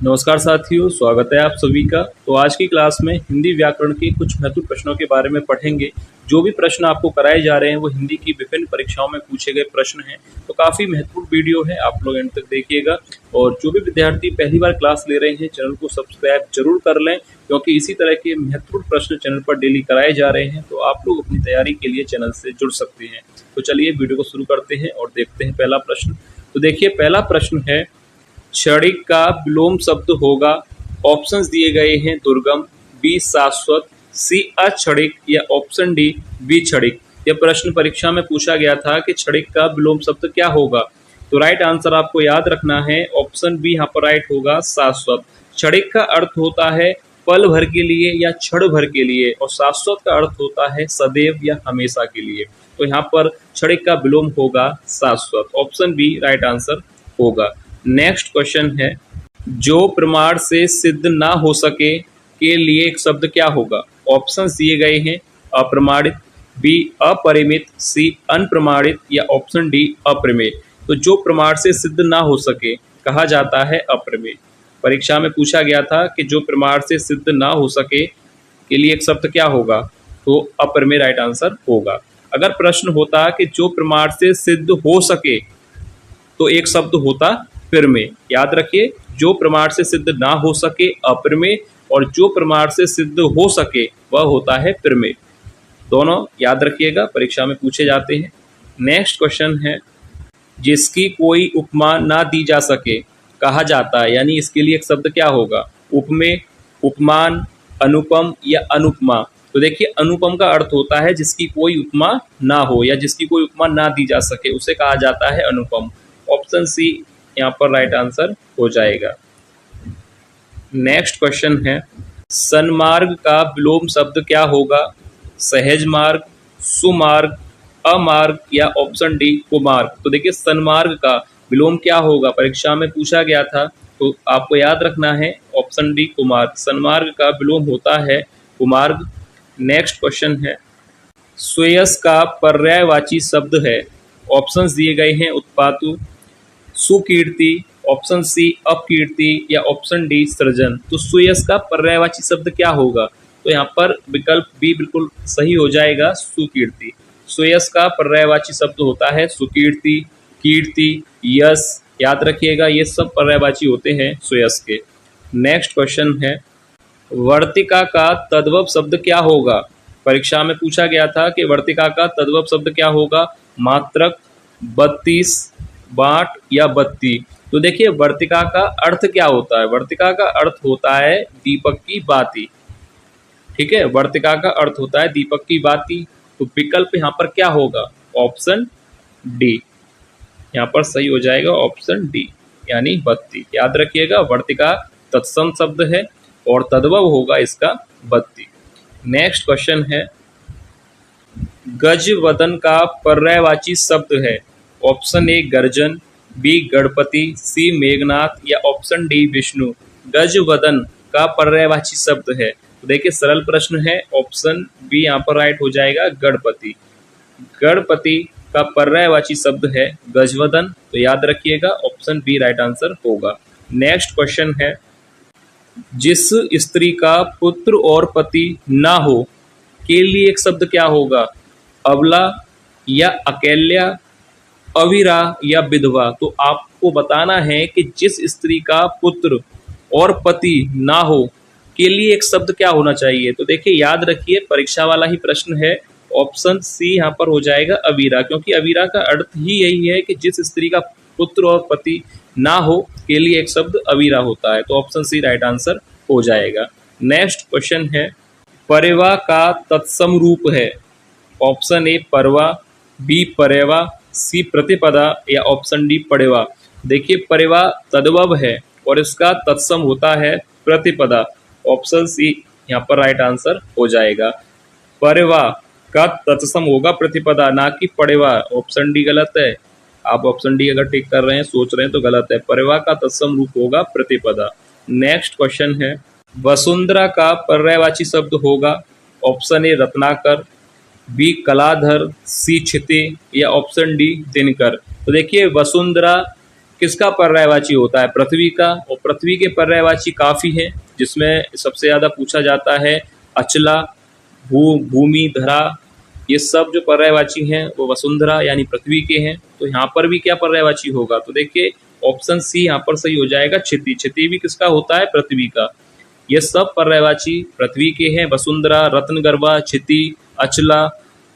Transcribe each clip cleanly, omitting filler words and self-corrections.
नमस्कार साथियों, स्वागत है आप सभी का। तो आज की क्लास में हिंदी व्याकरण के कुछ महत्वपूर्ण प्रश्नों के बारे में पढ़ेंगे। जो भी प्रश्न आपको कराए जा रहे हैं वो हिंदी की विभिन्न परीक्षाओं में पूछे गए प्रश्न हैं। तो काफ़ी महत्वपूर्ण वीडियो है, आप लोग एंड तक देखिएगा। और जो भी विद्यार्थी पहली बार क्लास ले रहे हैं चैनल को सब्सक्राइब जरूर कर लें, क्योंकि इसी तरह के महत्वपूर्ण प्रश्न चैनल पर डेली कराए जा रहे हैं। तो आप लोग अपनी तैयारी के लिए चैनल से जुड़ सकते हैं। तो चलिए वीडियो को शुरू करते हैं और देखते हैं पहला प्रश्न। तो देखिए, पहला प्रश्न है, क्षणिक का विलोम शब्द होगा। ऑप्शंस दिए गए हैं, दुर्गम, बी शाश्वत, सी अक्षणिक या ऑप्शन डी विक्षणिक। यह प्रश्न परीक्षा में पूछा गया था कि क्षणिक का विलोम शब्द क्या होगा। तो राइट आंसर आपको याद रखना है, ऑप्शन बी यहाँ पर राइट होगा, शाश्वत। क्षणिक का अर्थ होता है पल भर के लिए या क्षण भर के लिए, और शाश्वत का अर्थ होता है सदैव या हमेशा के लिए। तो यहाँ पर क्षणिक का विलोम होगा शाश्वत, ऑप्शन बी राइट आंसर होगा। नेक्स्ट क्वेश्चन है, जो प्रमाण से सिद्ध ना हो सके के लिए एक शब्द क्या होगा। ऑप्शंस दिए गए हैं, अप्रमाणित, बी अपरिमित, सी अनप्रमाणित या ऑप्शन डी अप्रमेय। तो जो प्रमाण से सिद्ध ना हो सके कहा जाता है अप्रमेय। परीक्षा में पूछा गया था कि जो प्रमाण से सिद्ध ना हो सके के लिए एक शब्द क्या होगा, तो अप्रमेय राइट आंसर होगा। अगर प्रश्न होता कि जो प्रमाण से सिद्ध हो सके तो एक शब्द होता प्रमेय। याद रखिए, जो प्रमाण से सिद्ध ना हो सके अप्रमेय, और जो प्रमाण से सिद्ध हो सके वह होता है प्रमेय। दोनों याद रखिएगा, परीक्षा में पूछे जाते हैं। नेक्स्ट क्वेश्चन है, जिसकी कोई उपमा ना दी जा सके कहा जाता है, यानी इसके लिए एक शब्द क्या होगा, उपमेय, उपमान, अनुपम या अनुपमा। तो देखिए, अनुपम का अर्थ होता है जिसकी कोई उपमा ना हो या जिसकी कोई उपमा ना दी जा सके, उसे कहा जाता है अनुपम। ऑप्शन सी यहाँ पर राइट आंसर हो जाएगा। नेक्स्ट क्वेश्चन है, सन्मार्ग का विलोम शब्द क्या होगा। सहज मार्ग, सुमार्ग, अमार्ग या ऑप्शन डी कुमार्ग। तो देखिए, सन्मार्ग का विलोम क्या होगा, परीक्षा में पूछा गया था, तो आपको याद रखना है ऑप्शन डी कुमार्ग। सन्मार्ग का विलोम होता है कुमार्ग। नेक्स्ट क्वेश्चन है, श्रेयस का पर्यायवाची शब्द है। ऑप्शंस दिए गए हैं, उत्पातु, सुकीर्ति, ऑप्शन सी अपकीर्ति या ऑप्शन डी सृजन। तो श्रेयस का पर्यायवाची शब्द क्या होगा, तो यहाँ पर विकल्प बी बिल्कुल सही हो जाएगा, सुकीर्ति। श्रेयस का पर्यायवाची शब्द होता है सुकीर्ति, कीर्ति, यश। याद रखिएगा, ये सब पर्यायवाची होते हैं श्रेयस के। नेक्स्ट क्वेश्चन है, वर्तिका का तद्भव शब्द क्या होगा। परीक्षा में पूछा गया था कि वर्तिका का तद्भव शब्द क्या होगा, मात्रक, 32, बाट या बत्ती। तो देखिए, वर्तिका का अर्थ क्या होता है, वर्तिका का अर्थ होता है दीपक की बाती। ठीक है, वर्तिका का अर्थ होता है दीपक की बाती। तो विकल्प यहाँ पर क्या होगा, ऑप्शन डी यहाँ पर सही हो जाएगा, ऑप्शन डी यानी बत्ती। याद रखिएगा, वर्तिका तत्सम शब्द है और तद्भव होगा इसका बत्ती। नेक्स्ट क्वेश्चन है, गजवदन का पर्यायवाची शब्द है। ऑप्शन ए गर्जन, बी गणपति, सी मेघनाथ या ऑप्शन डी विष्णु। गजवदन का पर्यायवाची शब्द है। तो देखिए, सरल प्रश्न है, ऑप्शन बी यहाँ पर राइट हो जाएगा, गणपति। गणपति का पर्यायवाची शब्द है गजवदन। तो याद रखिएगा, ऑप्शन बी राइट आंसर होगा। नेक्स्ट क्वेश्चन है, जिस स्त्री का पुत्र और पति ना हो के लिए एक शब्द क्या होगा, अबला या अकेल्या, अविरा या विधवा। तो आपको बताना है कि जिस स्त्री का पुत्र और पति ना हो के लिए एक शब्द क्या होना चाहिए। तो देखिए, याद रखिए, परीक्षा वाला ही प्रश्न है, ऑप्शन सी यहाँ पर हो जाएगा, अविरा। क्योंकि अविरा का अर्थ ही यही है कि जिस स्त्री का पुत्र और पति ना हो के लिए एक शब्द अविरा होता है। तो ऑप्शन सी राइट आंसर हो जाएगा। नेक्स्ट क्वेश्चन है, परेवा का तत्सम रूप है। ऑप्शन ए परवा, बी परेवा, सी प्रतिपदा या ऑप्शन डी पड़ेवा। देखिए, परेवा तद्भव है और इसका तत्सम होता है प्रतिपदा। ऑप्शन सी यहाँ पर राइट आंसर हो जाएगा। परेवा का तत्सम होगा प्रतिपदा, ना कि पड़ेवा। ऑप्शन डी गलत है। आप ऑप्शन डी अगर टिक कर रहे हैं, सोच रहे हैं, तो गलत है। परेवा का तत्सम रूप होगा प्रतिपदा। नेक्स्ट क्वेश्चन है, वसुंधरा का पर्यायवाची शब्द होगा। Option A Ratnakar, B Kaladhar, सी क्षिति या ऑप्शन डी दिनकर। तो देखिए, वसुंधरा किसका पर्यायवाची होता है? पृथ्वी का। और पृथ्वी के पर्यायवाची काफ़ी हैं, जिसमें सबसे ज़्यादा पूछा जाता है अचला, भूमि, धरा। ये सब जो पर्यायवाची हैं वो वसुंधरा यानी पृथ्वी के हैं। तो यहाँ पर भी क्या पर्यायवाची होगा? तो देखिए ऑप्शन सी यहाँ पर सही हो जाएगा, क्षिति। क्षिति भी किसका होता है? पृथ्वी का। ये सब पर्यायवाची पृथ्वी के हैं, वसुंधरा, रत्नगर्भा, क्षिति, अचला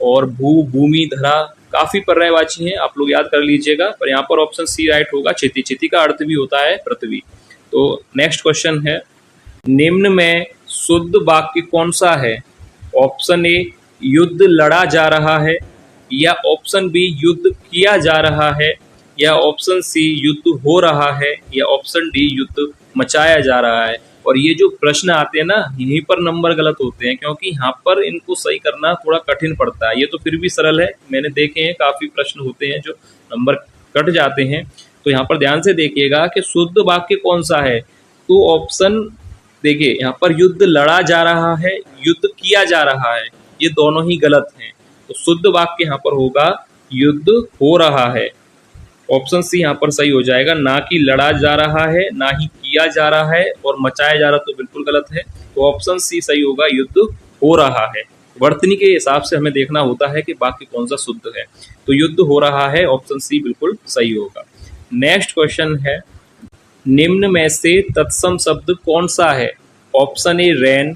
और भूमि, धरा। काफ़ी पर्यायवाची हैं, आप लोग याद कर लीजिएगा। पर यहाँ पर ऑप्शन सी राइट होगा, क्षिति। क्षिति का अर्थ भी होता है पृथ्वी। तो नेक्स्ट क्वेश्चन है, निम्न में शुद्ध वाक्य कौन सा है? ऑप्शन ए युद्ध लड़ा जा रहा है, या ऑप्शन बी युद्ध किया जा रहा है, या ऑप्शन सी युद्ध हो रहा है, या ऑप्शन डी युद्ध मचाया जा रहा है। और ये जो प्रश्न आते हैं ना, यहीं पर नंबर गलत होते हैं, क्योंकि यहाँ पर इनको सही करना थोड़ा कठिन पड़ता है। ये तो फिर भी सरल है, मैंने देखे हैं काफ़ी प्रश्न होते हैं जो नंबर कट जाते हैं। तो यहाँ पर ध्यान से देखिएगा कि शुद्ध वाक्य कौन सा है। तो ऑप्शन देखिए, यहाँ पर युद्ध लड़ा जा रहा है, युद्ध किया जा रहा है, ये दोनों ही गलत हैं। तो शुद्ध वाक्य यहाँ पर होगा युद्ध हो रहा है। ऑप्शन सी यहाँ पर सही हो जाएगा, ना कि लड़ा जा रहा है, ना ही किया जा रहा है, और मचाया जा रहा तो बिल्कुल गलत है। तो ऑप्शन सी सही होगा, युद्ध हो रहा है। वर्तनी के हिसाब से हमें देखना होता है कि वाक्य कौन सा शुद्ध है। तो युद्ध हो रहा है, ऑप्शन सी बिल्कुल सही होगा। नेक्स्ट क्वेश्चन है, निम्न में से तत्सम शब्द कौन सा है? ऑप्शन ए रैन,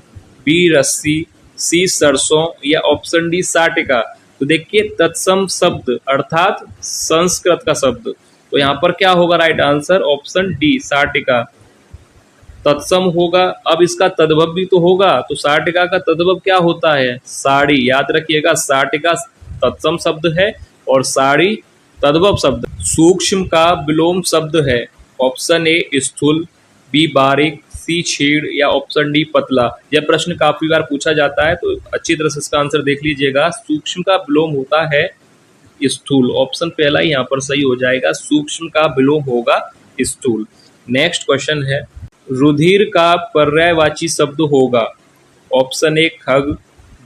बी रस्सी, सी सरसों, या ऑप्शन डी साटिका। तो देखिए तत्सम शब्द अर्थात संस्कृत का शब्द, तो यहाँ पर क्या होगा राइट आंसर? ऑप्शन डी साटिका तत्सम होगा। अब इसका तद्भव भी तो होगा, तो साटिका का तद्भव क्या होता है? साड़ी। याद रखिएगा, साटिका तत्सम शब्द है और साड़ी तद्भव शब्द। सूक्ष्म का विलोम शब्द है। ऑप्शन ए स्थूल, बी बारीक, सी छेड़, या ऑप्शन डी पतला। यह प्रश्न काफी बार पूछा जाता है, तो अच्छी तरह से इसका आंसर देख लीजिएगा। सूक्ष्म का विलोम होता है स्थूल। ऑप्शन पहला ही यहाँ पर सही हो जाएगा, सूक्ष्म का विलोम होगा स्थूल। नेक्स्ट क्वेश्चन है, रुधिर का पर्यायवाची शब्द होगा। ऑप्शन ए खग,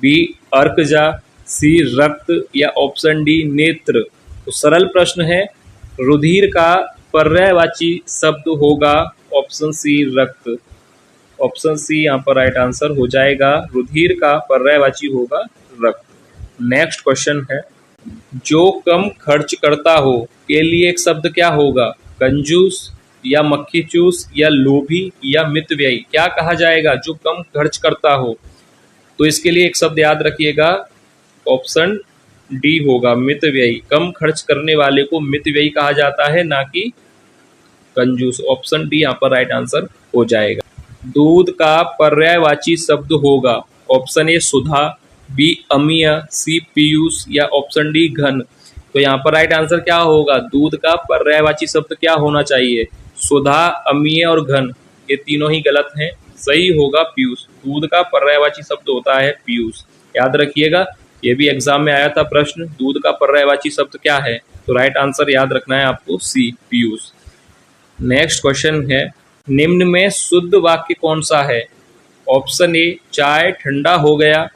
बी अर्कजा, सी रक्त, या ऑप्शन डी नेत्र। तो सरल प्रश्न है, रुधिर का पर्यायवाची शब्द होगा ऑप्शन सी रक्त। ऑप्शन सी यहाँ पर राइट आंसर हो जाएगा, रुधिर का पर्यायवाची होगा रक्त। नेक्स्ट क्वेश्चन है, जो कम खर्च करता हो के लिए एक शब्द क्या होगा? कंजूस, या मक्खी चूस, या लोभी, या मितव्ययी। क्या कहा जाएगा जो कम खर्च करता हो? तो इसके लिए एक शब्द याद रखिएगा, ऑप्शन डी होगा मितव्ययी। कम खर्च करने वाले को मितव्ययी कहा जाता है, ना कि कंजूस। ऑप्शन डी यहाँ पर राइट आंसर हो जाएगा। दूध का पर्यायवाची शब्द होगा। ऑप्शन ए सुधा, बी अमीय, सी पीयूष, या ऑप्शन डी घन। तो यहाँ पर राइट आंसर क्या होगा? दूध का पर्यायवाची शब्द क्या होना चाहिए? सुधा, अमीय और घन। ये तीनों ही गलत हैं, सही होगा पीयूष। दूध का पर्यायवाची शब्द होता है पीयूष। याद रखिएगा, ये भी एग्जाम में आया था प्रश्न, दूध का पर्यायवाची शब्द क्या है? तो राइट आंसर याद रखना है आपको, सी पीयूष। नेक्स्ट क्वेश्चन है, निम्न में शुद्ध वाक्य कौन सा है? ऑप्शन ए चाय ठंडा हो गया,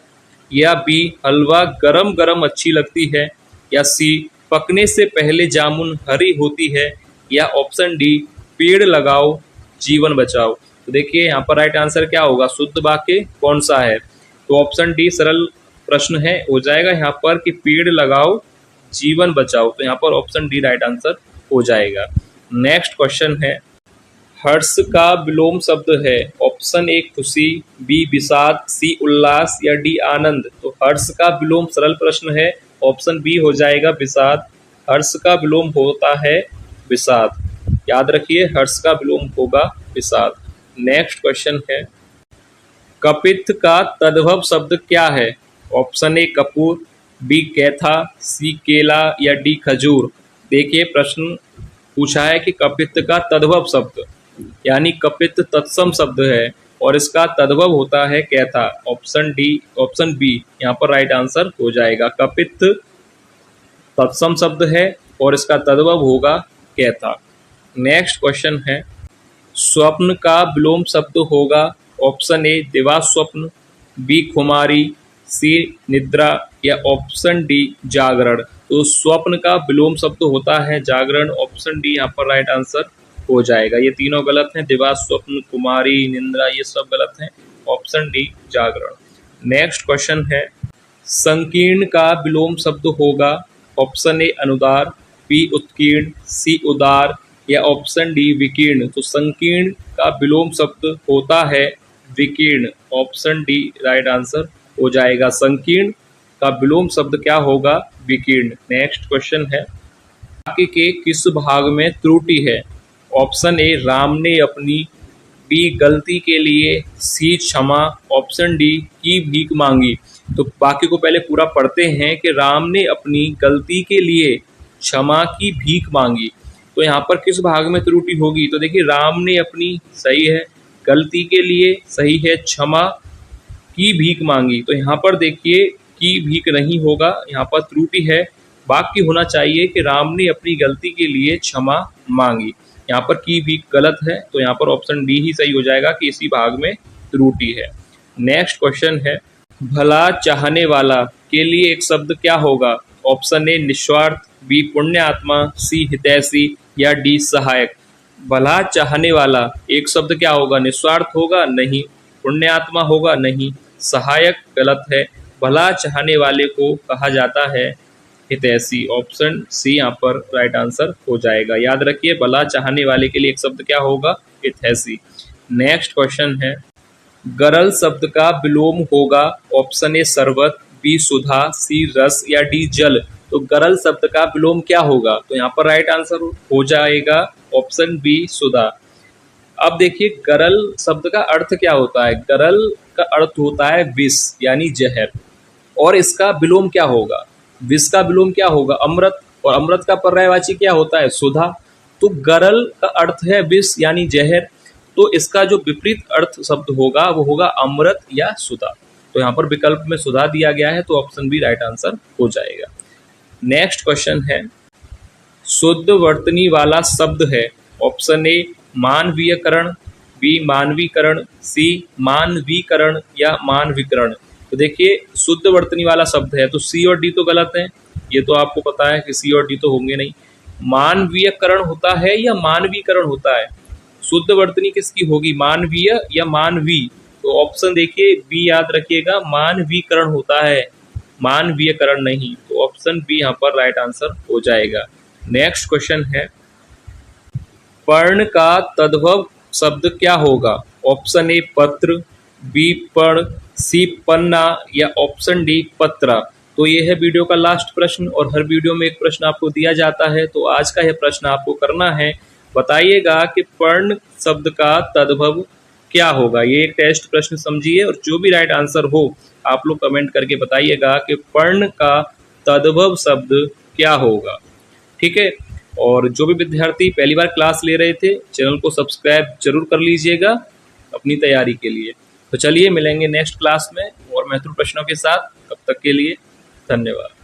या बी हलवा गरम गरम अच्छी लगती है, या सी पकने से पहले जामुन हरी होती है, या ऑप्शन डी पेड़ लगाओ जीवन बचाओ। तो देखिए यहाँ पर राइट आंसर क्या होगा, शुद्ध वाक्य कौन सा है? तो ऑप्शन डी सरल प्रश्न है, हो जाएगा यहाँ पर कि पेड़ लगाओ जीवन बचाओ। तो यहाँ पर ऑप्शन डी राइट आंसर हो जाएगा। नेक्स्ट क्वेश्चन है, हर्ष का विलोम शब्द है। ऑप्शन ए खुशी, बी विषाद, सी उल्लास, या डी आनंद। तो हर्ष का विलोम सरल प्रश्न है, ऑप्शन बी हो जाएगा विषाद। हर्ष का विलोम होता है विषाद। याद रखिए, हर्ष का विलोम होगा विषाद। नेक्स्ट क्वेश्चन है, कपित्थ का तद्भव शब्द क्या है? ऑप्शन ए कपूर, बी कैथा, सी केला, या डी खजूर। देखिए प्रश्न पूछा है कि कपित्थ का तद्भव शब्द, यानी कपित्थ तत्सम शब्द है और इसका तद्भव होता है कैथा। ऑप्शन बी यहाँ पर राइट आंसर हो जाएगा। कपित्थ तत्सम शब्द है और इसका तद्भव होगा कैथा। नेक्स्ट क्वेश्चन है, स्वप्न का विलोम शब्द होगा। ऑप्शन ए दिवा स्वप्न, बी खुमारी, सी निद्रा, या ऑप्शन डी जागरण। तो स्वप्न का विलोम शब्द होता है जागरण। ऑप्शन डी यहाँ पर राइट आंसर हो जाएगा। ये तीनों गलत हैं, दिवा, स्वप्न, कुमारी, निंद्रा, ये सब गलत हैं। ऑप्शन डी जागरण। नेक्स्ट क्वेश्चन है, संकीर्ण का विलोम शब्द होगा। ऑप्शन ए अनुदार, बी उत्कीर्ण, सी उदार या ऑप्शन डी विकीर्ण। तो संकीर्ण का विलोम शब्द होता है विकीर्ण। ऑप्शन डी राइट आंसर हो जाएगा। संकीर्ण का विलोम शब्द क्या होगा? विकीर्ण। नेक्स्ट क्वेश्चन है, वाक्य के किस भाग में त्रुटि है? ऑप्शन ए राम ने अपनी, बी गलती के लिए, सी क्षमा, ऑप्शन डी की भीख मांगी। तो वाक्य को पहले पूरा पढ़ते हैं कि राम ने अपनी गलती के लिए क्षमा की भीख मांगी। तो यहाँ पर किस भाग में त्रुटि होगी? तो देखिए, राम ने अपनी सही है, गलती के लिए सही है, क्षमा की भीख मांगी। तो यहाँ पर देखिए की भीख नहीं होगा, यहाँ पर त्रुटि है। वाक्य होना चाहिए कि राम ने अपनी गलती के लिए क्षमा मांगी। यहाँ पर की भीख गलत है, तो यहाँ पर ऑप्शन डी ही सही हो जाएगा कि इसी भाग में त्रुटि है। नेक्स्ट क्वेश्चन है, भला चाहने वाला के लिए एक शब्द क्या होगा? ऑप्शन ए निस्वार्थ, बी पुण्यात्मा, सी हितैषी या डी सहायक। भला चाहने वाला एक शब्द क्या होगा? निस्वार्थ होगा? नहीं। पुण्यात्मा होगा? नहीं। सहायक गलत है। भला चाहने वाले को कहा जाता है हितैषी। ऑप्शन सी यहाँ पर राइट आंसर हो जाएगा। याद रखिए, भला चाहने वाले के लिए एक शब्द क्या होगा? हितैषी। नेक्स्ट क्वेश्चन है, गरल शब्द का विलोम होगा। ऑप्शन ए शरबत, बी सुधा, सी रस या डी जल। तो गरल शब्द का विलोम क्या होगा? तो यहाँ पर राइट आंसर हो जाएगा ऑप्शन बी सुधा। अब देखिए, गरल शब्द का अर्थ क्या होता है? गरल का अर्थ होता है विष यानी जहर, और इसका विलोम क्या होगा? विष का विलोम क्या होगा? अमृत, और अमृत का पर्यायवाची क्या होता है? सुधा। तो गरल का अर्थ है विष यानी जहर, तो इसका जो विपरीत अर्थ शब्द होगा वो होगा अमृत या सुधा। तो यहाँ पर विकल्प में सुधा दिया गया है, तो ऑप्शन बी राइट आंसर हो जाएगा। नेक्स्ट क्वेश्चन है, शुद्ध वर्तनी वाला शब्द है। ऑप्शन ए मानवीयकरण, बी मानवीकरण, सी मानवीकरण या मानवीकरण। तो देखिए, शुद्ध वर्तनी वाला शब्द है, तो सी और डी तो गलत है, ये तो आपको पता है कि सी और डी तो होंगे नहीं। मानवीयकरण होता है या मानवीकरण होता है? शुद्ध वर्तनी किसकी होगी? मानवीय या मानवी? तो ऑप्शन देखिए बी याद रखिएगा, मानवीकरण होता है, मानवीयकरण नहीं। तो ऑप्शन बी यहाँ पर राइट आंसर हो जाएगा। नेक्स्ट क्वेश्चन है, पर्ण का तद्भव शब्द क्या होगा? ऑप्शन ए पत्र, बी पर्ण, सी पन्ना या ऑप्शन डी पत्रा। तो ये है वीडियो का लास्ट प्रश्न, और हर वीडियो में एक प्रश्न आपको दिया जाता है। तो आज का यह प्रश्न आपको करना है, बताइएगा कि पर्ण शब्द का तद्भव क्या होगा। ये एक टेस्ट प्रश्न समझिए, और जो भी राइट आंसर हो आप लोग कमेंट करके बताइएगा कि पर्ण का तद्भव शब्द क्या होगा। ठीक है, और जो भी विद्यार्थी पहली बार क्लास ले रहे थे, चैनल को सब्सक्राइब जरूर कर लीजिएगा अपनी तैयारी के लिए। तो चलिए मिलेंगे नेक्स्ट क्लास में और महत्वपूर्ण प्रश्नों के साथ। तब तक के लिए धन्यवाद।